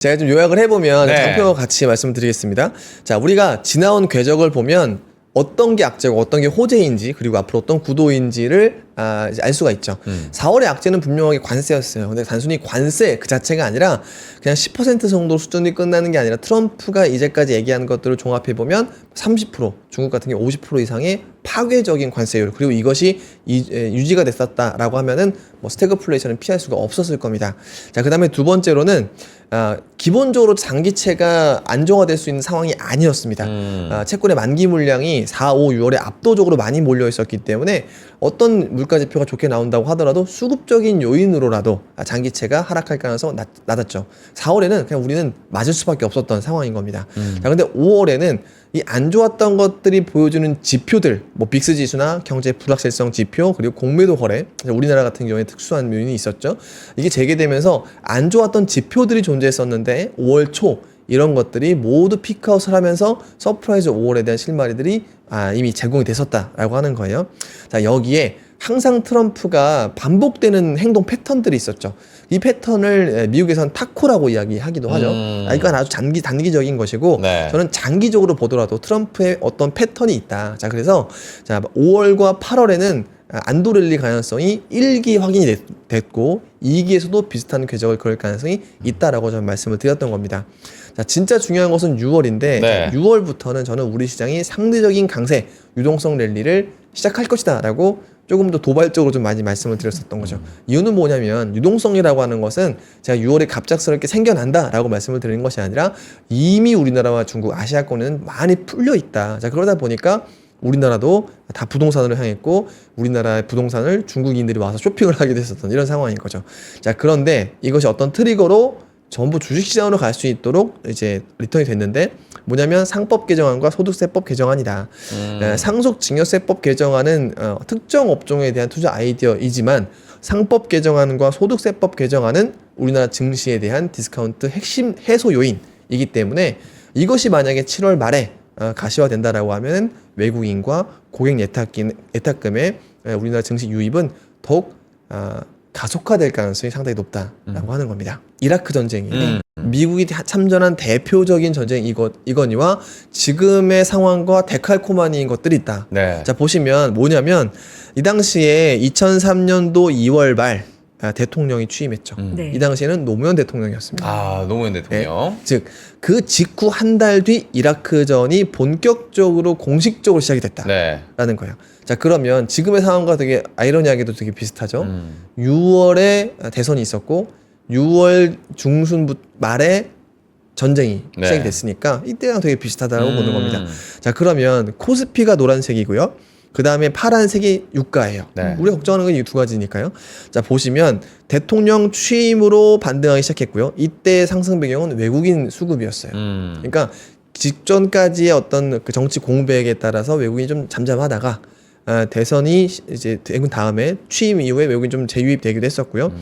제가 좀 요약을 해보면 네. 장표와 같이 말씀드리겠습니다. 자, 우리가 지나온 궤적을 보면 어떤 게 악재고 어떤 게 호재인지 그리고 앞으로 어떤 구도인지를 이제 알 수가 있죠. 4월의 악재는 분명하게 관세였어요. 근데 단순히 관세 그 자체가 아니라 그냥 10% 정도 수준이 끝나는 게 아니라 트럼프가 이제까지 얘기한 것들을 종합해보면 30%, 중국 같은 경우 50% 이상의 파괴적인 관세율, 그리고 이것이 유지가 됐었다라고 하면은 뭐 스태그플레이션은 피할 수가 없었을 겁니다. 자, 그 다음에 두 번째로는 기본적으로 장기채가 안정화될 수 있는 상황이 아니었습니다. 채권의 만기 물량이 4, 5, 6월에 압도적으로 많이 몰려 있었기 때문에 어떤 물가지표가 좋게 나온다고 하더라도 수급적인 요인으로라도 장기채가 하락할 가능성은 낮았죠. 4월에는 그냥 우리는 맞을 수밖에 없었던 상황인 겁니다. 자, 근데 5월에는 이 안 좋았던 것들이 보여주는 지표들, 뭐 빅스 지수나 경제 불확실성 지표, 그리고 공매도 거래, 우리나라 같은 경우에 특수한 요인이 있었죠. 이게 재개되면서 안 좋았던 지표들이 존재했었는데 5월 초 이런 것들이 모두 피크아웃을 하면서 서프라이즈 5월에 대한 실마리들이 이미 제공이 됐었다라고 하는 거예요. 자, 여기에 항상 트럼프가 반복되는 행동 패턴들이 있었죠. 이 패턴을 미국에서는 타코라고 이야기하기도 하죠. 이건 아주 단기적인 것이고, 네. 저는 장기적으로 보더라도 트럼프의 어떤 패턴이 있다. 자, 그래서 5월과 8월에는 안도랠리 가능성이 1기 확인이 됐고 2기에서도 비슷한 궤적을 그럴 가능성이 있다라고 저는 말씀을 드렸던 겁니다. 자, 진짜 중요한 것은 6월인데 네. 6월부터는 저는 우리 시장이 상대적인 강세, 유동성 랠리를 시작할 것이다 라고 조금 더 도발적으로 좀 많이 말씀을 드렸었던 거죠. 이유는 뭐냐면 유동성이라고 하는 것은 제가 6월에 갑작스럽게 생겨난다 라고 말씀을 드리는 것이 아니라 이미 우리나라와 중국, 아시아권에는 많이 풀려 있다. 자, 그러다 보니까 우리나라도 다 부동산으로 향했고 우리나라의 부동산을 중국인들이 와서 쇼핑을 하게 됐었던 이런 상황인 거죠. 자, 그런데 이것이 어떤 트리거로 전부 주식시장으로 갈 수 있도록 이제 리턴이 됐는데 뭐냐면 상법 개정안과 소득세법 개정안이다. 상속증여세법 개정안은 특정 업종에 대한 투자 아이디어이지만 상법 개정안과 소득세법 개정안은 우리나라 증시에 대한 디스카운트 핵심 해소 요인이기 때문에 이것이 만약에 7월 말에 가시화된다라고 하면 외국인과 고객 예탁금의 우리나라 증시 유입은 더욱 가속화될 가능성이 상당히 높다라고 하는 겁니다. 이라크 전쟁이 미국이 참전한 대표적인 전쟁이거니와 지금의 상황과 데칼코마니인 것들이 있다. 네. 자, 보시면 뭐냐면 이 당시에 2003년도 2월 말 대통령이 취임했죠. 네. 이 당시에는 노무현 대통령이었습니다. 노무현 대통령. 즉, 그 직후 한 달 뒤 이라크전이 본격적으로 공식적으로 시작이 됐다라는 네. 거예요. 자, 그러면 지금의 상황과 되게 아이러니하게도 되게 비슷하죠. 6월에 대선이 있었고 6월 중순 말에 전쟁이 네. 시작이 됐으니까 이때랑 되게 비슷하다고 보는 겁니다. 자, 그러면 코스피가 노란색이고요. 그 다음에 파란색이 유가예요. 네. 우리가 걱정하는 건 이 두 가지니까요. 자, 보시면 대통령 취임으로 반등하기 시작했고요. 이때 상승 배경은 외국인 수급이었어요. 그러니까 직전까지의 어떤 그 정치 공백에 따라서 외국인이 좀 잠잠하다가 대선이 이제 된 다음에 취임 이후에 외국인 좀 재유입되기도 했었고요.